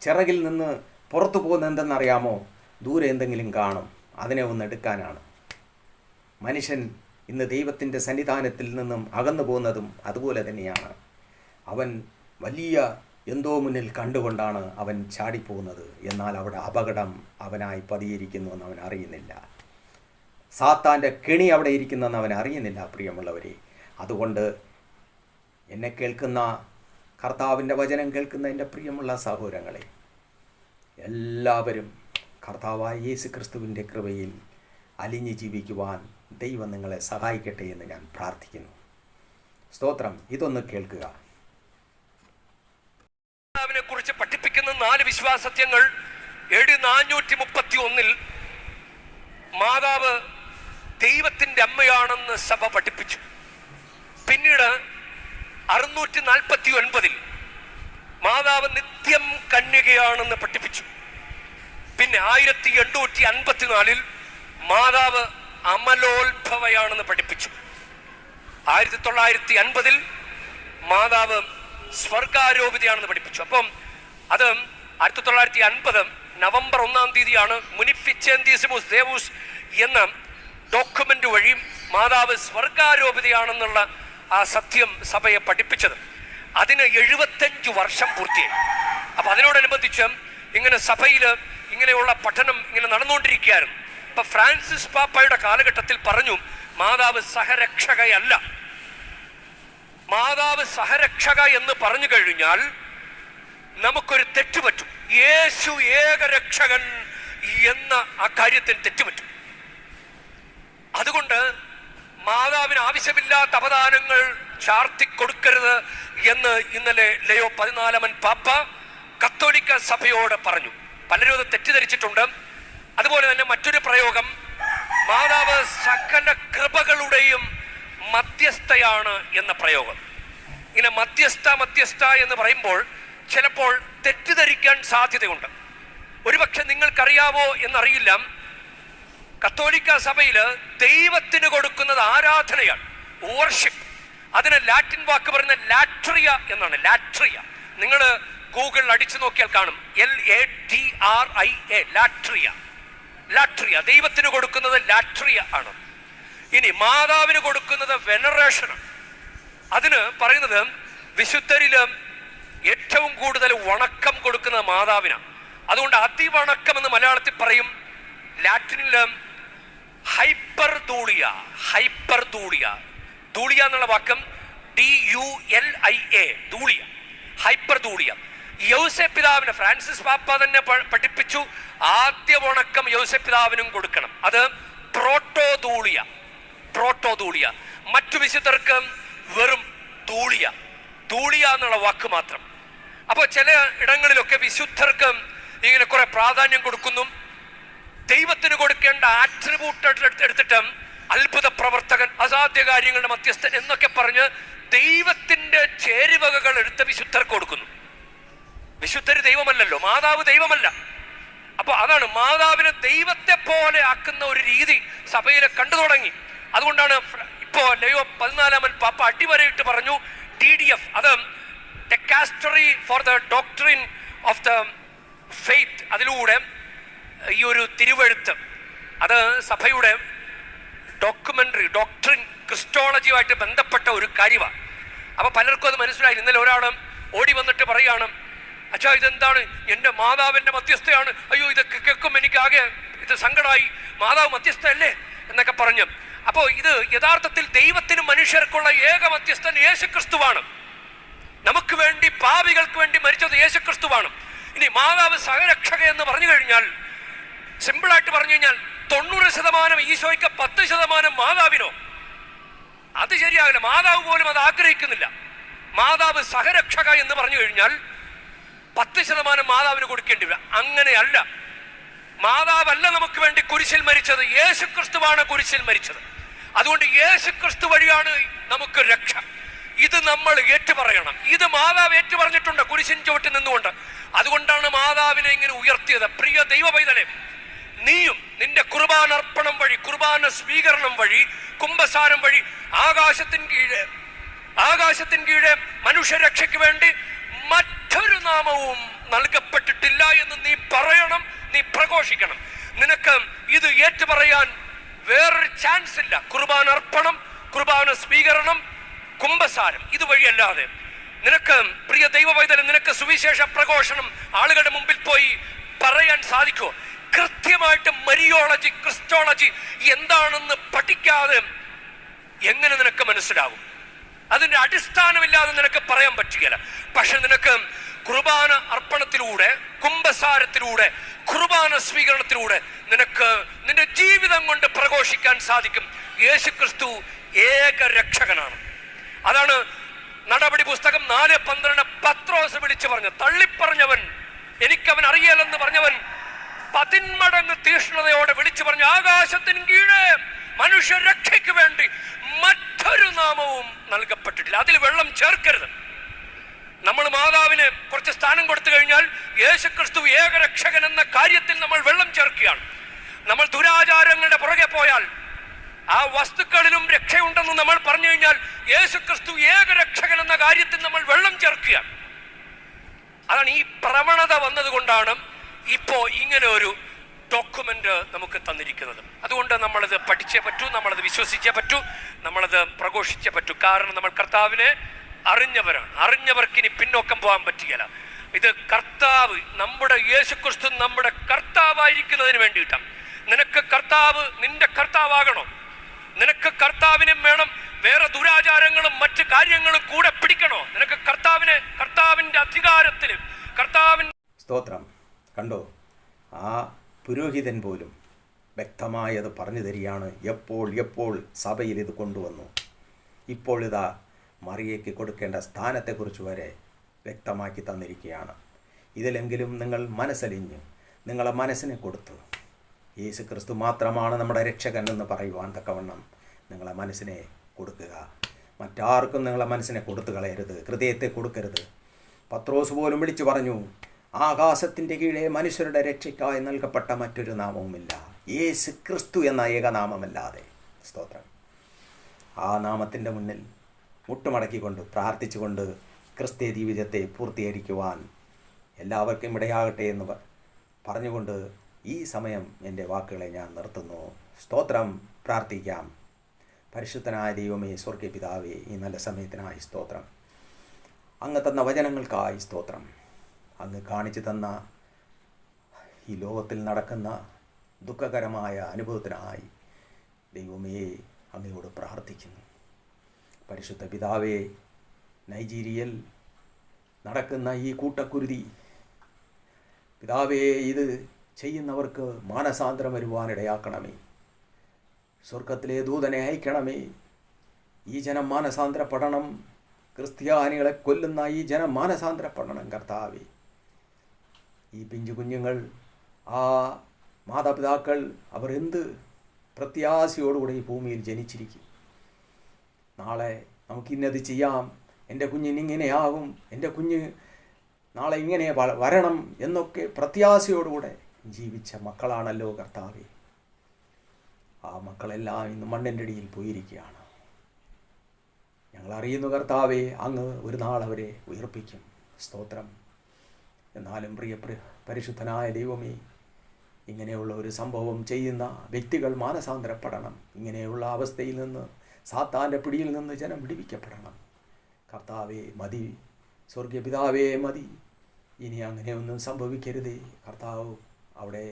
ചിറകിൽ നിന്ന് പുറത്തു പോകുന്നത് എന്തെന്നറിയാമോ? ദൂരെ എന്തെങ്കിലും കാണും, അതിനെ ഒന്ന് എടുക്കാനാണ്. മനുഷ്യൻ ഇന്ന് ദൈവത്തിൻ്റെ സന്നിധാനത്തിൽ നിന്നും അകന്നു പോകുന്നതും അതുപോലെ തന്നെയാണ്. അവൻ വലിയ എന്തോ മുന്നിൽ കണ്ടുകൊണ്ടാണ് അവൻ ചാടിപ്പോകുന്നത്. എന്നാൽ അവിടെ അപകടം അവനായി പതിയിരിക്കുന്നുവെന്ന് അവൻ അറിയുന്നില്ല. സാത്താൻ്റെ കെണി അവിടെ ഇരിക്കുന്നെന്ന് അവൻ അറിയുന്നില്ല. പ്രിയമുള്ളവരെ, അതുകൊണ്ട് എന്നെ കേൾക്കുന്ന, കർത്താവിൻ്റെ വചനം കേൾക്കുന്ന എൻ്റെ പ്രിയമുള്ള സഹോദരങ്ങളെ, എല്ലാവരും കർത്താവായ യേശുക്രിസ്തുവിൻ്റെ കൃപയിൽ അലിഞ്ഞ് ജീവിക്കുവാൻ ദൈവം നിങ്ങളെ സഹായിക്കട്ടെ എന്ന് ഞാൻ പ്രാർത്ഥിക്കുന്നു. സ്തോത്രം. ഇതൊന്ന് കേൾക്കുക. കുറിച്ച് പഠിപ്പിക്കുന്ന 4 വിശ്വാസത്യങ്ങൾ AD 431 മാതാവ് ദൈവത്തിൻ്റെ അമ്മയാണെന്ന് സഭ പഠിപ്പിച്ചു. പിന്നീട് 649 മാതാവ് നിത്യം കന്യകയാണെന്ന് പഠിപ്പിച്ചു. പിന്നെ 1854 മാതാവ് അമലോത്ഭവയാണെന്ന് പഠിപ്പിച്ചു. 1950 മാതാവ് സ്വർഗാരോപിതയാണെന്ന് പഠിപ്പിച്ചു. അപ്പം അത് 1950 നവംബർ 1-ാം തീയതിയാണ് മുനിഫിച്ചെന്തിസിമുസ് ദേവൂസ് എന്ന ഡോക്യുമെന്റ് വഴി മാതാവ് സ്വർഗാരോപിതയാണെന്നുള്ള ആ സത്യം സഭയെ പഠിപ്പിച്ചത്. അതിന് 75 വർഷം പൂർത്തിയായി. അപ്പം അതിനോടനുബന്ധിച്ച് ഇങ്ങനെ സഭയിൽ ഇങ്ങനെയുള്ള പഠനം ഇങ്ങനെ നടന്നുകൊണ്ടിരിക്കുകയായിരുന്നു. ഇപ്പം ഫ്രാൻസിസ് പാപ്പയുടെ കാലഘട്ടത്തിൽ പറഞ്ഞു, മാതാവ് സഹരക്ഷകയല്ല. മാതാവ് സഹരക്ഷക എന്ന് പറഞ്ഞു കഴിഞ്ഞാൽ നമുക്കൊരു തെറ്റുപറ്റും. യേശു ഏകരക്ഷകൻ എന്ന ആ കാര്യത്തിന് തെറ്റുപറ്റും. അതുകൊണ്ട് മാതാവിന് ആവശ്യമില്ലാത്ത അവദാനങ്ങൾ ചാർത്തിക്കൊടുക്കരുത് എന്ന് ഇന്നലെ ലയോ 14 പാപ്പ കത്തോലിക്ക സഭയോട് പറഞ്ഞു. പലരും അത് തെറ്റിദ്ധരിച്ചിട്ടുണ്ട്. അതുപോലെ തന്നെ മറ്റൊരു പ്രയോഗം, മാതാവ് സകല കൃപകളുടെയും മധ്യസ്ഥയാണ് എന്ന പ്രയോഗം. ഇങ്ങനെ മധ്യസ്ഥ എന്ന് പറയുമ്പോൾ ചിലപ്പോൾ തെറ്റിദ്ധരിക്കാൻ സാധ്യതയുണ്ട്. ഒരുപക്ഷെ നിങ്ങൾക്കറിയാവോ എന്നറിയില്ല, കത്തോലിക്ക സഭയിൽ ദൈവത്തിന് കൊടുക്കുന്നത് ആരാധനയാണ്, വർഷിപ്പ്. അതിന് ലാറ്റിൻ വാക്ക് പറയുന്ന ലാട്രിയ എന്നാണ്. ലാട്രിയ നിങ്ങൾ ഗൂഗിളിൽ അടിച്ചു നോക്കിയാൽ കാണും. LATRIA, latria. ലാട്രിയ ദൈവത്തിന് കൊടുക്കുന്നത് ലാട്രിയ ആണ്. ഇനി മാതാവിന് കൊടുക്കുന്നത് വെനറേഷനാണ്. അതിന് പറയുന്നത് വിശുദ്ധരിൽ ഏറ്റവും കൂടുതൽ വണക്കം കൊടുക്കുന്നത് മാതാവിനാണ്. അതുകൊണ്ട് അതിവണക്കം എന്ന് മലയാളത്തിൽ പറയും. ലാറ്റിനിൽ ഹൈപ്പർ ധൂളിയ. ധൂളിയ എന്നുള്ള വാക്യം DULIA, ധൂളിയ, ഹൈപ്പർ ധൂളിയ. യൗസേപ്പ് പിതാവിന് ഫ്രാൻസിസ് പാപ്പ തന്നെ പഠിപ്പിച്ചു, ആദ്യ വണക്കം യൗസേപ്പ് പിതാവിനും കൊടുക്കണം. അത് പ്രോട്ടോധൂളിയ. മറ്റു വിശുദ്ധർക്ക് വെറും ധൂളിയ എന്നുള്ള വാക്ക് മാത്രം. അപ്പോൾ ചില ഇടങ്ങളിലൊക്കെ വിശുദ്ധർക്ക് ഇങ്ങനെ കുറെ പ്രാധാന്യം കൊടുക്കുന്നു. ദൈവത്തിന് കൊടുക്കേണ്ട ആട്രിബ്യൂട്ട് എടുത്തിട്ട് അത്ഭുത പ്രവർത്തകൻ, അസാധ്യ കാര്യങ്ങളുടെ മധ്യസ്ഥൻ എന്നൊക്കെ പറഞ്ഞ് ദൈവത്തിന്റെ ചേരുവകകൾ എടുത്ത് വിശുദ്ധർക്ക് കൊടുക്കുന്നു. വിശുദ്ധര് ദൈവമല്ലല്ലോ, മാതാവ് ദൈവമല്ല. അപ്പൊ അതാണ് മാതാവിനെ ദൈവത്തെ പോലെ ആക്കുന്ന ഒരു രീതി സഭയിൽ കണ്ടു തുടങ്ങി. അതുകൊണ്ടാണ് ഇപ്പോ ലയോ 14 പാപ്പ അടിവരയിട്ട് പറഞ്ഞു DDF, അത് ഡെക്കാസ്റ്ററി for the doctrine of the faith. അതിലൂടെ ഈ ഒരു തിരുവെഴുത്ത് അത് സഭയുടെ ഡോക്ട്രിൻ ക്രിസ്റ്റോളജിയുമായിട്ട് ബന്ധപ്പെട്ട ഒരു കാര്യമാണ്. അപ്പൊ പലർക്കും അത് മനസ്സിലായി. ഇന്നലെ ഒരാൾ ഓടി വന്നിട്ട് പറയാണ്, അച്ഛാ ഇതെന്താണ്, എൻ്റെ മാതാവിൻ്റെ മധ്യസ്ഥയാണ്, അയ്യോ ഇതൊക്കെ കേൾക്കും എനിക്കാകെ ഇത് സങ്കടമായി, മാതാവ് മധ്യസ്ഥയല്ലേ എന്നൊക്കെ പറഞ്ഞു. അപ്പോൾ ഇത് യഥാർത്ഥത്തിൽ ദൈവത്തിനും മനുഷ്യർക്കുള്ള ഏക മധ്യസ്ഥൻ യേശുക്രിസ്തുവാണ്. നമുക്ക് വേണ്ടി, പാപികൾക്ക് വേണ്ടി മരിച്ചത് യേശുക്രിസ്തുവാണ്. ഇനി മാതാവ് സഹരക്ഷക എന്ന് പറഞ്ഞു കഴിഞ്ഞാൽ, സിമ്പിളായിട്ട് പറഞ്ഞു കഴിഞ്ഞാൽ 90% ഈശോയ്ക്ക് 10% മാതാവിനോ? അത് ശരിയാകില്ല. മാതാവ് പോലും അത് ആഗ്രഹിക്കുന്നില്ല. മാതാവ് സഹരക്ഷക എന്ന് പറഞ്ഞു കഴിഞ്ഞാൽ 10% മാതാവിന് കൊടുക്കേണ്ടി വരും. അങ്ങനെയല്ല. മാതാവല്ല നമുക്ക് വേണ്ടി കുരിശിൽ മരിച്ചത്, യേശുക്രിസ്തുവാണ് കുരിശിൽ മരിച്ചത്. അതുകൊണ്ട് യേശുക്രിസ്തു വഴിയാണ് നമുക്ക് രക്ഷ. ഇത് നമ്മൾ ഏറ്റുപറയണം. ഇത് മാതാവ് ഏറ്റുപറഞ്ഞിട്ടുണ്ട് കുരിശിൻ ചുവട്ടിൽ നിന്നുകൊണ്ട്. അതുകൊണ്ടാണ് മാതാവിനെ ഇങ്ങനെ ഉയർത്തിയത്. പ്രിയ ദൈവ പൈതലേ, നീയും നിന്റെ കുർബാനർപ്പണം വഴി, കുർബാന സ്വീകരണം വഴി, കുംഭസാരം വഴി ആകാശത്തിൻ കീഴെ മനുഷ്യരക്ഷയ്ക്ക് വേണ്ടി മറ്റൊരു നാമവും നൽകപ്പെട്ടിട്ടില്ല എന്ന് നീ പറയണം, നീ പ്രഘോഷിക്കണം. നിനക്ക് ഇത് ഏറ്റുപറയാൻ വേറൊരു ചാൻസ് ഇല്ല. കുർബാന അർപ്പണം, കുർബാന സ്വീകരണം, കുംഭസാരം ഇതുവഴിയല്ലാതെ നിനക്ക്, പ്രിയ ദൈവ പൈതലേ, നിനക്ക് സുവിശേഷ പ്രഘോഷണം ആളുകളുടെ മുമ്പിൽ പോയി പറയാൻ സാധിക്കുമോ? കൃത്യമായിട്ട് മരിയോളജി, ക്രിസ്റ്റോളജി എന്താണെന്ന് പഠിക്കാതെ എങ്ങനെ നിനക്ക് മനസ്സിലാവും? അതിന്റെ അടിസ്ഥാനമില്ലാതെ നിനക്ക് പറയാൻ പറ്റുകയില്ല. പക്ഷെ നിനക്ക് കുർബാന അർപ്പണത്തിലൂടെ, കുംഭസാരത്തിലൂടെ, കുർബാന സ്വീകരണത്തിലൂടെ നിനക്ക് നിന്റെ ജീവിതം കൊണ്ട് പ്രഘോഷിക്കാൻ സാധിക്കും, യേശുക്രിസ്തു ഏക രക്ഷകനാണ്. അതാണ് നടപടി പുസ്തകം 4:12 പത്രോസ് വിളിച്ചു പറഞ്ഞു. തള്ളിപ്പറഞ്ഞവൻ, എനിക്കവൻ അറിയാലെന്ന് പറഞ്ഞവൻ 10 മടങ്ങ് തീഷ്ണതയോടെ വിളിച്ചു പറഞ്ഞു, ആകാശത്തിന് കീഴെ മനുഷ്യരക്ഷയ്ക്ക് വേണ്ടി മറ്റൊരു നാമവും നൽകപ്പെട്ടിട്ടില്ല. അതിൽ വെള്ളം ചേർക്കരുത്. നമ്മൾ മാതാവിന് കുറച്ച് സ്ഥാനം കൊടുത്തു കഴിഞ്ഞാൽ യേശുക്രിസ്തു ഏകരക്ഷകൻ എന്ന കാര്യത്തിൽ നമ്മൾ വെള്ളം ചേർക്കുകയാണ്. നമ്മൾ ദുരാചാരങ്ങളുടെ പുറകെ പോയാൽ ആ വസ്തുക്കളിലും രക്ഷയുണ്ടെന്ന് നമ്മൾ പറഞ്ഞു കഴിഞ്ഞാൽ യേശുക്രിസ്തു ഏകരക്ഷകൻ എന്ന കാര്യത്തിൽ നമ്മൾ വെള്ളം ചേർക്കുകയാണ്. അതാണ് ഈ പ്രവണത വന്നതുകൊണ്ടാണ് ഇപ്പോ ഇങ്ങനെ ഒരു ഡോക്യുമെന്റ് നമുക്ക് തന്നിരിക്കുന്നത്. അതുകൊണ്ട് നമ്മളത് പഠിച്ചേ പറ്റൂ, നമ്മളത് വിശ്വസിച്ചേ പറ്റൂ, നമ്മളത് പ്രഘോഷിച്ചേ പറ്റൂ. കാരണം നമ്മൾ കർത്താവിനെ അറിഞ്ഞവരാണ്. അറിഞ്ഞവർക്ക് ഇനി പിന്നോക്കം പോകാൻ പറ്റുകയില്ല. ഇത് കർത്താവ്, നമ്മുടെ യേശുക്രിസ്തു നമ്മുടെ കർത്താവായിരിക്കുന്നതിന് വേണ്ടിയിട്ടാണ്. നിനക്ക് കർത്താവ് നിന്റെ കർത്താവാകണോ? നിനക്ക് കർത്താവിനും വേണം, വേറെ ദുരാചാരങ്ങളും മറ്റു കാര്യങ്ങളും കൂടെ പിടിക്കണോ? നിനക്ക് കർത്താവിന്റെ അധികാരത്തിൽ, കർത്താവിന്റെ സ്തോത്രം. കണ്ടോ, ആ പുരോഹിതൻ പോലും വ്യക്തമായി അത് പറഞ്ഞു തരികയാണ്. എപ്പോൾ സഭയിൽ ഇത് കൊണ്ടുവന്നു. ഇപ്പോൾ ഇതാ മറിയയ്ക്ക് കൊടുക്കേണ്ട സ്ഥാനത്തെക്കുറിച്ച് വരെ വ്യക്തമാക്കി തന്നിരിക്കുകയാണ്. ഇതിലെങ്കിലും നിങ്ങൾ മനസ്സലിഞ്ഞ് നിങ്ങളെ മനസ്സിനെ കൊടുത്തു യേശു ക്രിസ്തു മാത്രമാണ് നമ്മുടെ രക്ഷകൻ എന്ന് പറയുവാൻ തക്കവണ്ണം നിങ്ങളെ മനസ്സിനെ കൊടുക്കുക. മറ്റാർക്കും നിങ്ങളെ മനസ്സിനെ കൊടുത്തു കളയരുത്, ഹൃദയത്തെ കൊടുക്കരുത്. പത്രോസ് പോലും വിളിച്ചു പറഞ്ഞു, ആകാശത്തിൻ്റെ കീഴെ മനുഷ്യരുടെ രക്ഷയ്ക്കായി നൽകപ്പെട്ട മറ്റൊരു നാമവുമില്ല, യേശു ക്രിസ്തു എന്ന ഏകനാമമല്ലാതെ. സ്തോത്രം. ആ നാമത്തിൻ്റെ മുന്നിൽ മുട്ടുമടക്കിക്കൊണ്ട് പ്രാർത്ഥിച്ചുകൊണ്ട് ക്രിസ്തീയ ജീവിതത്തെ പൂർത്തീകരിക്കുവാൻ എല്ലാവർക്കും ഇടയാകട്ടെ എന്ന് പറഞ്ഞുകൊണ്ട് ഈ സമയം എൻ്റെ വാക്കുകളെ ഞാൻ നിർത്തുന്നു. സ്തോത്രം. പ്രാർത്ഥിക്കാം. പരിശുദ്ധനായ ദൈവമേ, സ്വർഗ്ഗീയ പിതാവേ, ഈ നല്ല സമയത്തിനായി സ്തോത്രം. അങ്ങ് തന്ന വചനങ്ങൾക്കായി സ്തോത്രം. അങ്ങ് കാണിച്ചു തന്ന ഈ ലോകത്തിൽ നടക്കുന്ന ദുഃഖകരമായ അനുഭവത്തിനായി ദൈവമേ അങ്ങയോട് പ്രാർത്ഥിക്കുന്നു. പരിശുദ്ധ പിതാവേ, നൈജീരിയയിൽ നടക്കുന്ന ഈ കൂട്ടക്കുരുതി പിതാവേ, ഇത് ചെയ്യുന്നവർക്ക് മാനസാന്തരം വരുവാനിടയാക്കണമേ. സ്വർഗത്തിലെ ദൂതനെ അയക്കണമേ. ഈ ജനം മാനസാന്തരപ്പെടണം. ക്രിസ്ത്യാനികളെ കൊല്ലുന്ന ഈ ജനം മാനസാന്തരപ്പെടണം കർത്താവേ. ഈ പിഞ്ചു കുഞ്ഞുങ്ങൾ, ആ മാതാപിതാക്കൾ, അവർ എന്ത് പ്രത്യാശയോടുകൂടെ ഈ ഭൂമിയിൽ ജനിച്ചിരിക്കും. നാളെ നമുക്കിന്നത് ചെയ്യാം, എൻ്റെ കുഞ്ഞിനിങ്ങനെയാകും, എൻ്റെ കുഞ്ഞ് നാളെ ഇങ്ങനെ വരണം എന്നൊക്കെ പ്രത്യാശയോടുകൂടെ ജീവിച്ച മക്കളാണല്ലോ കർത്താവേ. ആ മക്കളെല്ലാം ഇന്ന് മണ്ണിൻ്റെ അടിയിൽ പോയിരിക്കുകയാണ്. ഞങ്ങളറിയുന്നു കർത്താവേ, അങ്ങ് ഒരു നാൾ അവരെ ഉയർപ്പിക്കും. സ്തോത്രം. എന്നാലും പ്രിയ പരിശുദ്ധനായ ദൈവമേ, ഇങ്ങനെയുള്ള ഒരു സംഭവം ചെയ്യുന്ന വ്യക്തികൾ മാനസാന്തരപ്പെടണം. ഇങ്ങനെയുള്ള അവസ്ഥയിൽ നിന്ന്, സാത്താൻ്റെ പിടിയിൽ നിന്ന് ജനം വിടുവിക്കപ്പെടണം. കർത്താവേ മതി, സ്വർഗീയ പിതാവേ മതി. ഇനി അങ്ങനെയൊന്നും സംഭവിക്കരുതേ കർത്താവ്. അവിടെ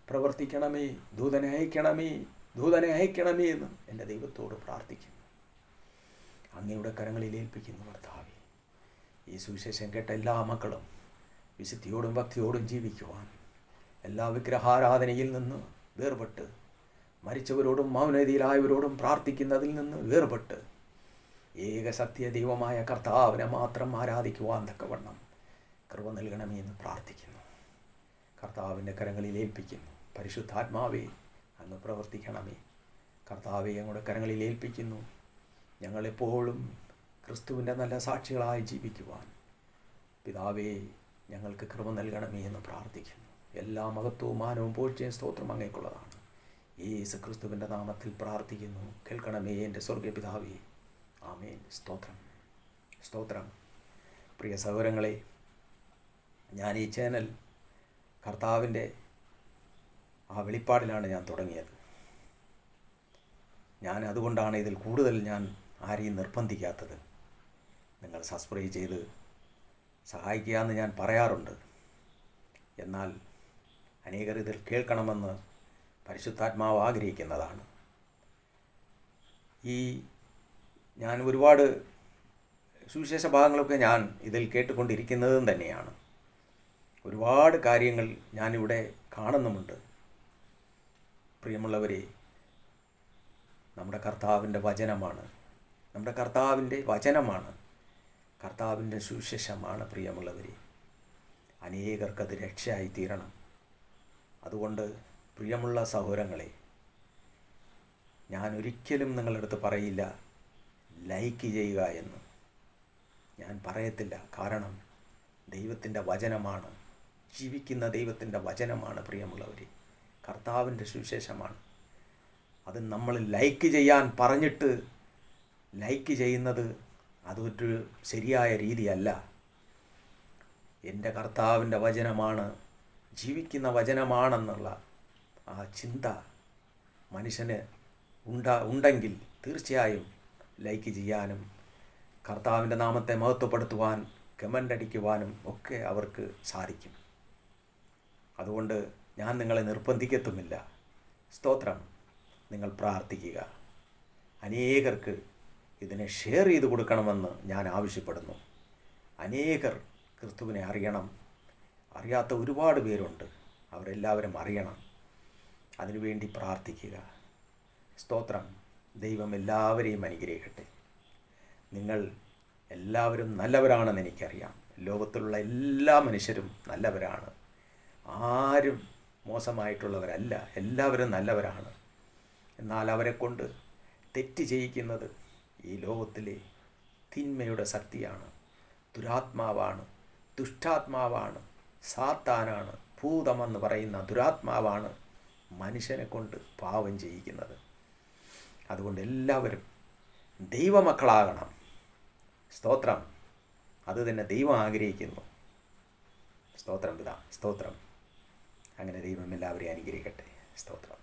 പ്രവർത്തിക്കണമേ, ദൂതനെ അയക്കണമേ, ദൂതനെ അയക്കണമേ എന്ന് എൻ്റെ ദൈവത്തോട് പ്രാർത്ഥിക്കുന്നു. അങ്ങയുടെ കരങ്ങളിൽ ഏൽപ്പിക്കുന്നു കർത്താവേ. ഈ സുവിശേഷം കേട്ട എല്ലാ മക്കളും വിശുദ്ധിയോടും ഭക്തിയോടും ജീവിക്കുവാൻ, എല്ലാ വിഗ്രഹാരാധനയിൽ നിന്ന് വേർപെട്ട്, മരിച്ചവരോടും മൗനതയിലായവരോടും പ്രാർത്ഥിക്കുന്നതിൽ നിന്ന് വേർപെട്ട്, ഏകസത്യ ദൈവമായ കർത്താവിനെ മാത്രം ആരാധിക്കുവാൻ തക്കവണ്ണം കൃപ നൽകണമേ എന്ന് പ്രാർത്ഥിക്കുന്നു. കർത്താവിൻ്റെ കരങ്ങളിൽ ഏൽപ്പിക്കുന്നു. പരിശുദ്ധാത്മാവേ, അങ്ങ് പ്രവർത്തിക്കണമേ. കർത്താവെ അങ്ങയുടെ കരങ്ങളിൽ ഏൽപ്പിക്കുന്നു. ഞങ്ങളെപ്പോഴും ക്രിസ്തുവിൻ്റെ നല്ല സാക്ഷികളായി ജീവിക്കുവാൻ പിതാവേ ഞങ്ങൾക്ക് കൃപ നൽകണമേ എന്ന് പ്രാർത്ഥിക്കുന്നു. എല്ലാ മഹത്വവും മാനവും പൂഴ്ചയും സ്തോത്രം അങ്ങേക്കുള്ളതാണ്. യേശു ക്രിസ്തുവിൻ്റെ നാമത്തിൽ പ്രാർത്ഥിക്കുന്നു. കേൾക്കണമേ എൻ്റെ സ്വർഗീയ പിതാവേ. ആമേൻ. സ്തോത്രം, സ്തോത്രം. പ്രിയ സഹോദരങ്ങളെ, ഞാൻ ഈ ചാനൽ കർത്താവിൻ്റെ ആ വെളിപ്പാടിലാണ് ഞാൻ തുടങ്ങിയത്. ഞാൻ അതുകൊണ്ടാണ് ഇതിൽ കൂടുതൽ ഞാൻ ആരെയും നിർബന്ധിക്കാത്തത്. നിങ്ങൾ സബ്സ്ക്രൈബ് ചെയ്ത് സഹായിക്കുക എന്ന് ഞാൻ പറയാറുണ്ട്. എന്നാൽ അനേകർ ഇതിൽ കേൾക്കണമെന്ന് പരിശുദ്ധാത്മാവ് ആഗ്രഹിക്കുന്നതാണ്. ഞാൻ ഒരുപാട് സുവിശേഷ ഭാഗങ്ങളൊക്കെ ഞാൻ ഇതിൽ കേട്ടുകൊണ്ടിരിക്കുന്നതും തന്നെയാണ്. ഒരുപാട് കാര്യങ്ങൾ ഞാനിവിടെ കാണുന്നുമുണ്ട്. പ്രിയമുള്ളവരെ, നമ്മുടെ കർത്താവിൻ്റെ വചനമാണ്, നമ്മുടെ കർത്താവിൻ്റെ വചനമാണ്, കർത്താവിൻ്റെ സുവിശേഷമാണ്. പ്രിയമുള്ളവരെ, അനേകർക്കത് രക്ഷയായി തീരണം. അതുകൊണ്ട് പ്രിയമുള്ള സഹോദരങ്ങളെ, ഞാൻ ഒരിക്കലും നിങ്ങളുടെ അടുത്ത് പറയില്ല ലൈക്ക് ചെയ്യുക എന്ന്. ഞാൻ പറയത്തില്ല. കാരണം ദൈവത്തിൻ്റെ വചനമാണ്, ജീവിക്കുന്ന ദൈവത്തിൻ്റെ വചനമാണ്. പ്രിയമുള്ളവരെ, കർത്താവിൻ്റെ സുവിശേഷമാണ്. അത് നമ്മൾ ലൈക്ക് ചെയ്യാൻ പറഞ്ഞിട്ട് ലൈക്ക് ചെയ്യുന്നത് അതൊരു ശരിയായ രീതിയല്ല. എൻ്റെ കർത്താവിൻ്റെ വചനമാണ്, ജീവിക്കുന്ന വചനമാണെന്നുള്ള ആ ചിന്ത മനുഷ്യന് ഉണ്ടെങ്കിൽ തീർച്ചയായും ലൈക്ക് ചെയ്യാനും കർത്താവിൻ്റെ നാമത്തെ മഹത്വപ്പെടുത്തുവാൻ, കമൻ്റ് അടിക്കുവാനും ഒക്കെ അവർക്ക് സാധിക്കും. അതുകൊണ്ട് ഞാൻ നിങ്ങളെ നിർബന്ധിക്കത്തുമില്ല. സ്തോത്രം. നിങ്ങൾ പ്രാർത്ഥിക്കുക. അനേകർക്ക് ഇതിനെ ഷെയർ ചെയ്ത് കൊടുക്കണമെന്ന് ഞാൻ ആവശ്യപ്പെടുന്നു. അനേകർ ക്രിസ്തുവിനെ അറിയണം. അറിയാത്ത ഒരുപാട് പേരുണ്ട്. അവരെല്ലാവരും അറിയണം. അതിനുവേണ്ടി പ്രാർത്ഥിക്കുക. സ്തോത്രം. ദൈവം എല്ലാവരെയും അനുഗ്രഹിക്കട്ടെ. നിങ്ങൾ എല്ലാവരും നല്ലവരാണെന്ന് എനിക്കറിയാം. ലോകത്തിലുള്ള എല്ലാ മനുഷ്യരും നല്ലവരാണ്. ആരും മോശമായിട്ടുള്ളവരല്ല. എല്ലാവരും നല്ലവരാണ്. എന്നാൽ അവരെ കൊണ്ട് തെറ്റ് ചെയ്യിക്കുന്നത് ഈ ലോകത്തിലെ തിന്മയുടെ ശക്തിയാണ്, ദുരാത്മാവാണ്, ദുഷ്ടാത്മാവാണ്, സാത്താനാണ്. ഭൂതമെന്ന് പറയുന്ന ദുരാത്മാവാണ് മനുഷ്യനെ കൊണ്ട് പാപം ചെയ്യിക്കുന്നത്. അതുകൊണ്ട് എല്ലാവരും ദൈവമക്കളാകണം. സ്തോത്രം. അത് തന്നെ ദൈവം ആഗ്രഹിക്കുന്നു. സ്തോത്രം പിതാ. സ്തോത്രം. അങ്ങനെ ദൈവം എല്ലാവരെയും അനുഗ്രഹിക്കട്ടെ. സ്തോത്രം.